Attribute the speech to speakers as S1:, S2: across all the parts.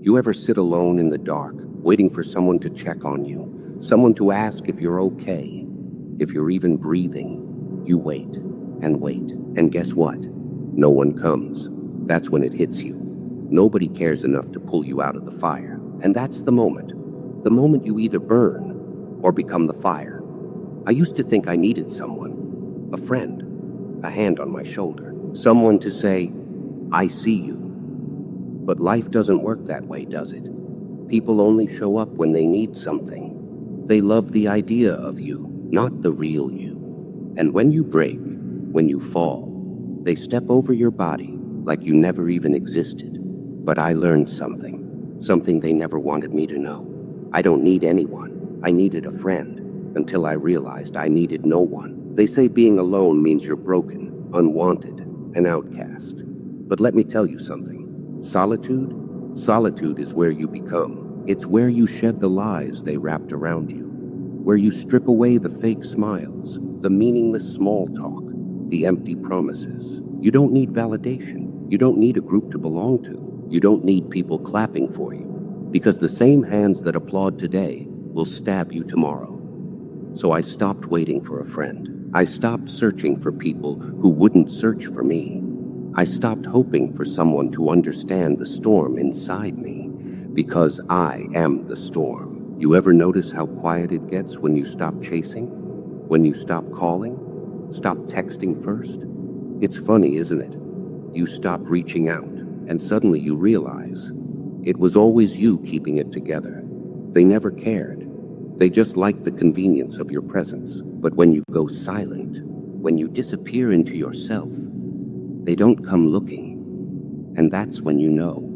S1: You ever sit alone in the dark, waiting for someone to check on you, someone to ask if you're okay, if you're even breathing? You wait, and guess what? No one comes. That's when it hits you. Nobody cares enough to pull you out of the fire, and that's the moment you either burn or become the fire. I used to think I needed someone, a friend, a hand on my shoulder, someone to say, "I see you." But life doesn't work that way, does it? People only show up when they need something. They love the idea of you, not the real you. And when you break, when you fall, they step over your body like you never even existed. But I learned something they never wanted me to know. I don't need anyone. I needed a friend, until I realized I needed no one. They say being alone means you're broken, unwanted, an outcast. But let me tell you something. Solitude is where you become. It's where you shed the lies they wrapped around you, where you strip away the fake smiles, the meaningless small talk, the empty promises. You don't need validation. You don't need a group to belong to. You don't need people clapping for you, because the same hands that applaud today will stab you tomorrow. So I stopped waiting for a friend. I stopped searching for people who wouldn't search for me. I stopped hoping for someone to understand the storm inside me, because I am the storm. You ever notice how quiet it gets when you stop chasing? When you stop calling? Stop texting first? It's funny, isn't it? You stop reaching out, and suddenly you realize it was always you keeping it together. They never cared. They just liked the convenience of your presence. But when you go silent, when you disappear into yourself, they don't come looking. And that's when you know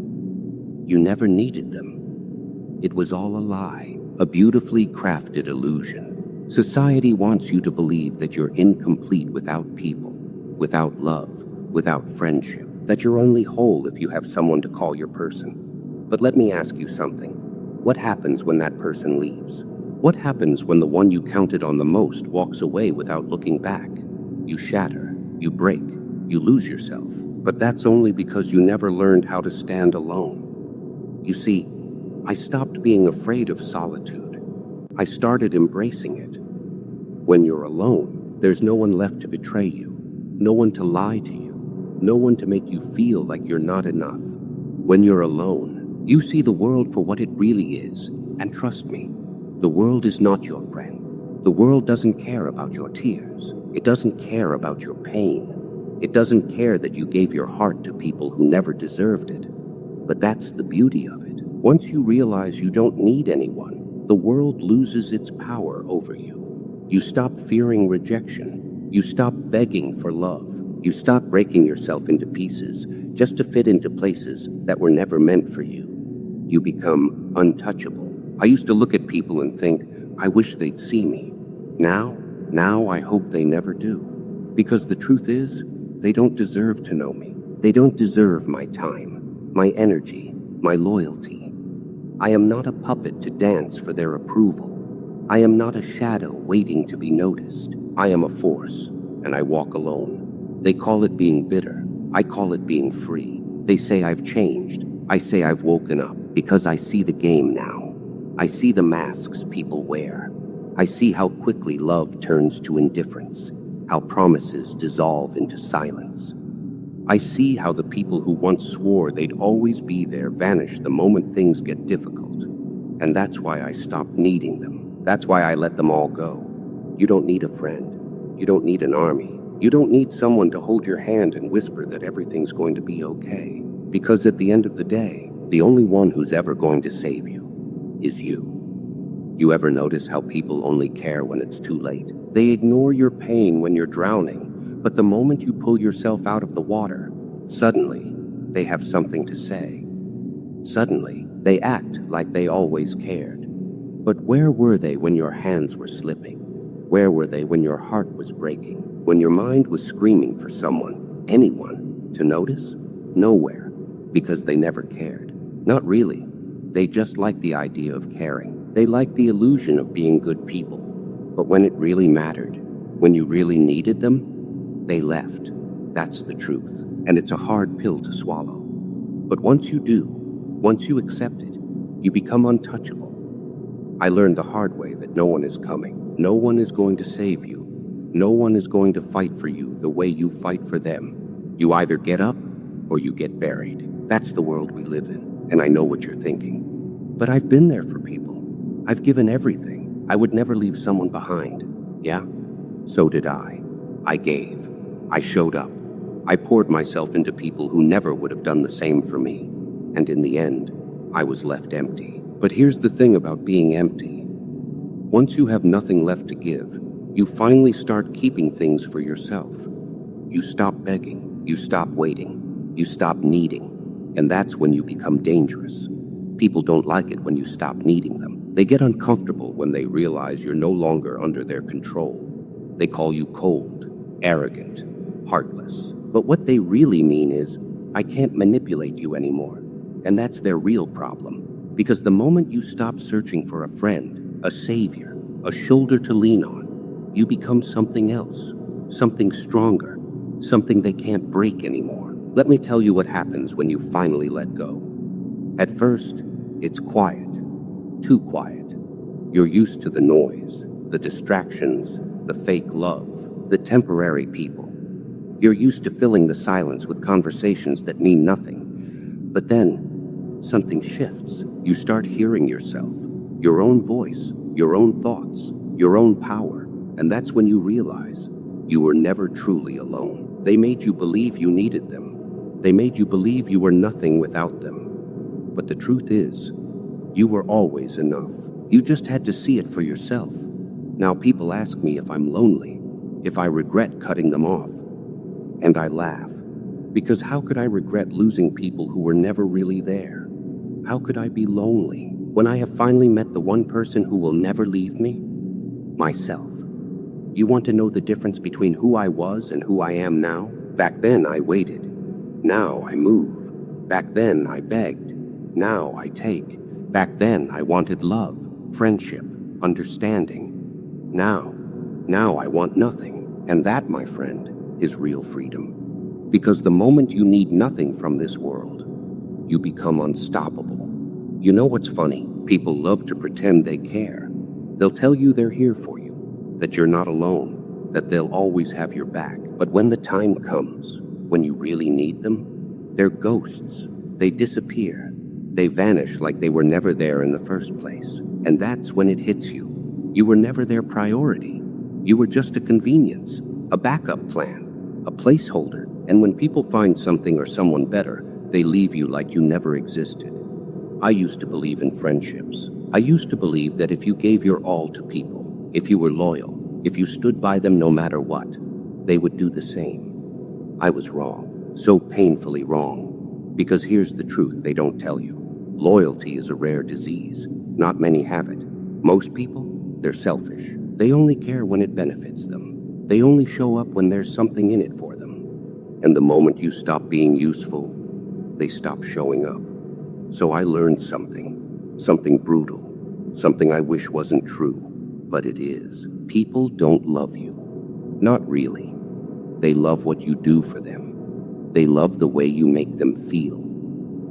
S1: you never needed them. It was all a lie, a beautifully crafted illusion. Society wants you to believe that you're incomplete without people, without love, without friendship, that you're only whole if you have someone to call your person. But let me ask you something. What happens when that person leaves? What happens when the one you counted on the most walks away without looking back? You shatter, you break, you lose yourself. But that's only because you never learned how to stand alone. You see, I stopped being afraid of solitude. I started embracing it. When you're alone, there's no one left to betray you, no one to lie to you, no one to make you feel like you're not enough. When you're alone, you see the world for what it really is. And trust me, the world is not your friend. The world doesn't care about your tears. It doesn't care about your pain. It doesn't care that you gave your heart to people who never deserved it. But that's the beauty of it. Once you realize you don't need anyone, the world loses its power over you. You stop fearing rejection. You stop begging for love. You stop breaking yourself into pieces just to fit into places that were never meant for you. You become untouchable. I used to look at people and think, I wish they'd see me. Now I hope they never do. Because the truth is, they don't deserve to know me. They don't deserve my time, my energy, my loyalty. I am not a puppet to dance for their approval. I am not a shadow waiting to be noticed. I am a force, and I walk alone. They call it being bitter. I call it being free. They say I've changed. I say I've woken up, because I see the game now. I see the masks people wear. I see how quickly love turns to indifference, how promises dissolve into silence. I see how the people who once swore they'd always be there vanish the moment things get difficult. And that's why I stopped needing them. That's why I let them all go. You don't need a friend. You don't need an army. You don't need someone to hold your hand and whisper that everything's going to be okay. Because at the end of the day, the only one who's ever going to save you is you. You ever notice how people only care when it's too late? They ignore your pain when you're drowning, but the moment you pull yourself out of the water, suddenly they have something to say. Suddenly, they act like they always cared. But where were they when your hands were slipping? Where were they when your heart was breaking? When your mind was screaming for someone, anyone, to notice? Nowhere, because they never cared. Not really. They just liked the idea of caring. They liked the illusion of being good people. But when it really mattered, when you really needed them, they left. That's the truth, and it's a hard pill to swallow. But once you do, Once you accept it, you become untouchable. I learned the hard way that no one is coming. No one is going to save you. No one is going to fight for you the way you fight for them. You either get up or you get buried. That's the world we live in, and I know what you're thinking. But I've been there for people. I've given everything. I would never leave someone behind. Yeah? So did I. I gave. I showed up. I poured myself into people who never would have done the same for me. And in the end, I was left empty. But here's the thing about being empty. Once you have nothing left to give, you finally start keeping things for yourself. You stop begging. You stop waiting. You stop needing. And that's when you become dangerous. People don't like it when you stop needing them. They get uncomfortable when they realize you're no longer under their control. They call you cold, arrogant, heartless. But what they really mean is, I can't manipulate you anymore. And that's their real problem. Because the moment you stop searching for a friend, a savior, a shoulder to lean on, you become something else, something stronger, something they can't break anymore. Let me tell you what happens when you finally let go. At first, it's quiet, too quiet. You're used to the noise, the distractions, the fake love, the temporary people. You're used to filling the silence with conversations that mean nothing. But then, something shifts. You start hearing yourself, your own voice, your own thoughts, your own power. And that's when you realize you were never truly alone. They made you believe you needed them. They made you believe you were nothing without them. But the truth is, you were always enough. You just had to see it for yourself. Now people ask me if I'm lonely, if I regret cutting them off. And I laugh, because how could I regret losing people who were never really there? How could I be lonely when I have finally met the one person who will never leave me? Myself. You want to know the difference between who I was and who I am now? Back then I waited. Now I move. Back then I begged. Now I take. Back then I wanted love, friendship, understanding. Now I want nothing. And that, my friend, is real freedom. Because the moment you need nothing from this world, you become unstoppable. You know what's funny? People love to pretend they care. They'll tell you they're here for you, that you're not alone, that they'll always have your back. But when the time comes, when you really need them, they're ghosts. They disappear. They vanish like they were never there in the first place. And that's when it hits you. You were never their priority. You were just a convenience, a backup plan, a placeholder. And when people find something or someone better, they leave you like you never existed. I used to believe in friendships. I used to believe that if you gave your all to people, if you were loyal, if you stood by them no matter what, they would do the same. I was wrong, so painfully wrong. Because here's the truth they don't tell you. Loyalty is a rare disease. Not many have it. Most people, they're selfish. They only care when it benefits them. They only show up when there's something in it for them. And the moment you stop being useful, they stop showing up. So I learned something brutal, something I wish wasn't true, but it is. People don't love you. Not really. They love what you do for them. They love the way you make them feel.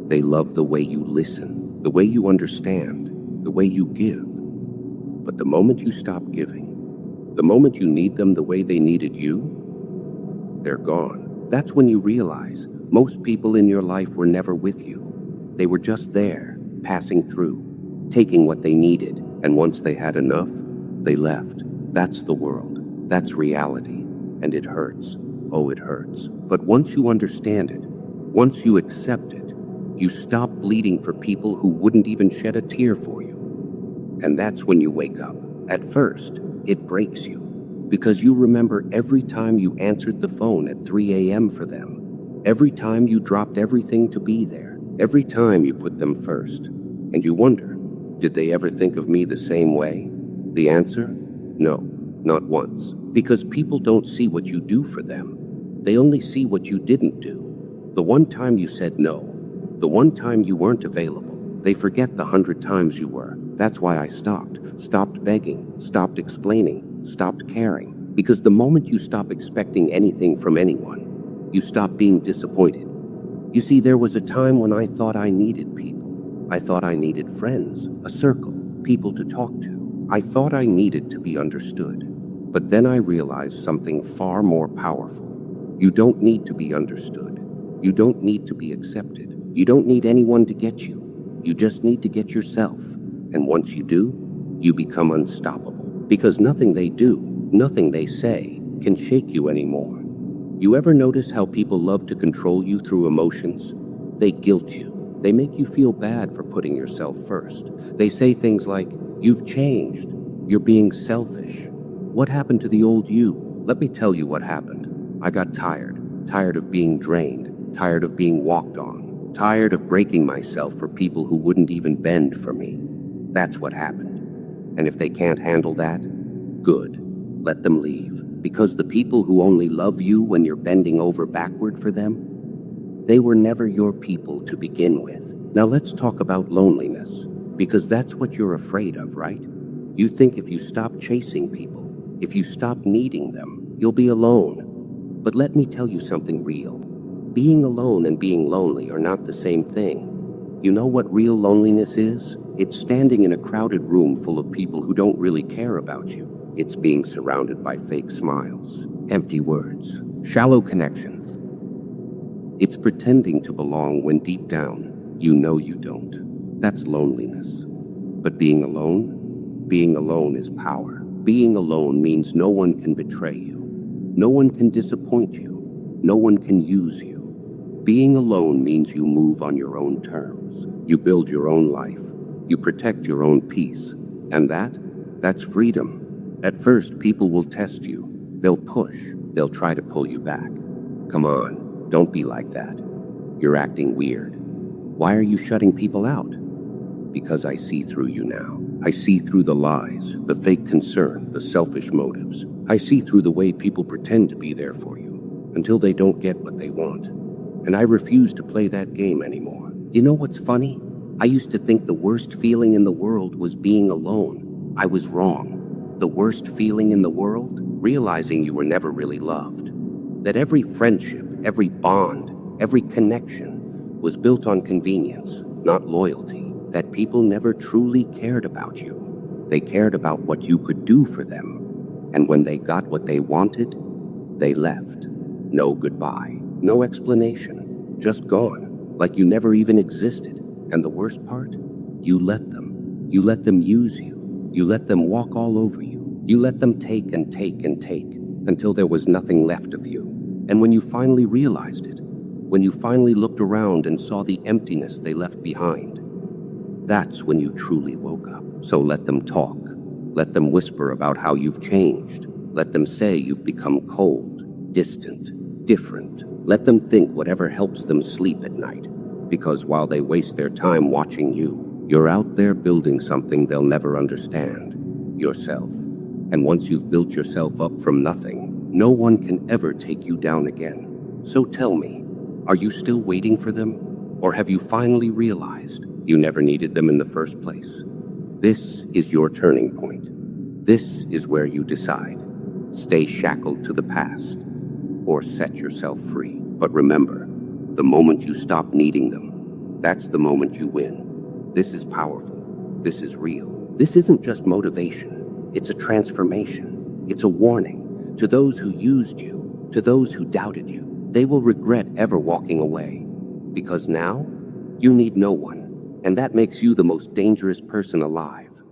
S1: They love the way you listen, the way you understand, the way you give. But the moment you stop giving, the moment you need them the way they needed you, they're gone. That's when you realize most people in your life were never with you. They were just there, passing through, taking what they needed, and once they had enough, they left. That's the world. That's reality. And it hurts. Oh, it hurts. But once you understand it, once you accept it, you stop bleeding for people who wouldn't even shed a tear for you. And that's when you wake up. At first, it breaks you, because you remember every time you answered the phone at 3 a.m. for them, every time you dropped everything to be there, every time you put them first. And you wonder, did they ever think of me the same way? The answer? No, not once. Because people don't see what you do for them. They only see what you didn't do. The one time you said no, the one time you weren't available. They forget the 100 times you were. That's why I stopped begging, stopped explaining, stopped caring. Because the moment you stop expecting anything from anyone, you stop being disappointed. You see, there was a time when I thought I needed people. I thought I needed friends, a circle, people to talk to. I thought I needed to be understood. But then I realized something far more powerful. You don't need to be understood. You don't need to be accepted. You don't need anyone to get you. You just need to get yourself. And once you do, you become unstoppable. Because nothing they do, nothing they say, can shake you anymore. You ever notice how people love to control you through emotions? They guilt you. They make you feel bad for putting yourself first. They say things like, "You've changed. You're being selfish. What happened to the old you?" Let me tell you what happened. I got tired of being drained, tired of being walked on, tired of breaking myself for people who wouldn't even bend for me. That's what happened. And if they can't handle that, good. Let them leave. Because the people who only love you when you're bending over backward for them, they were never your people to begin with. Now let's talk about loneliness, because that's what you're afraid of, right? You think if you stop chasing people, if you stop needing them, you'll be alone. But let me tell you something real. Being alone and being lonely are not the same thing. You know what real loneliness is? It's standing in a crowded room full of people who don't really care about you. It's being surrounded by fake smiles, empty words, shallow connections. It's pretending to belong when deep down, you know you don't. That's loneliness. But being alone is power. Being alone means no one can betray you. No one can disappoint you. No one can use you. Being alone means you move on your own terms. You build your own life. You protect your own peace. And that's freedom. At first, people will test you. They'll push. They'll try to pull you back. Come on, don't be like that. You're acting weird. Why are you shutting people out? Because I see through you now. I see through the lies, the fake concern, the selfish motives. I see through the way people pretend to be there for you until they don't get what they want. And I refuse to play that game anymore. You know what's funny? I used to think the worst feeling in the world was being alone. I was wrong. The worst feeling in the world? Realizing you were never really loved. That every friendship, every bond, every connection was built on convenience, not loyalty. That people never truly cared about you. They cared about what you could do for them. And when they got what they wanted, they left. No goodbye, no explanation, just gone, like you never even existed. And the worst part? You let them. You let them use you. You let them walk all over you. You let them take and take and take until there was nothing left of you. And when you finally realized it, when you finally looked around and saw the emptiness they left behind, that's when you truly woke up. So let them talk. Let them whisper about how you've changed. Let them say you've become cold, distant, different. Let them think whatever helps them sleep at night. Because while they waste their time watching you, you're out there building something they'll never understand. Yourself. And once you've built yourself up from nothing, no one can ever take you down again. So tell me, are you still waiting for them? Or have you finally realized you never needed them in the first place? This is your turning point. This is where you decide. Stay shackled to the past, or set yourself free. But remember, the moment you stop needing them, that's the moment you win. This is powerful. This is real. This isn't just motivation. It's a transformation. It's a warning to those who used you, to those who doubted you. They will regret ever walking away. Because now, you need no one. And that makes you the most dangerous person alive.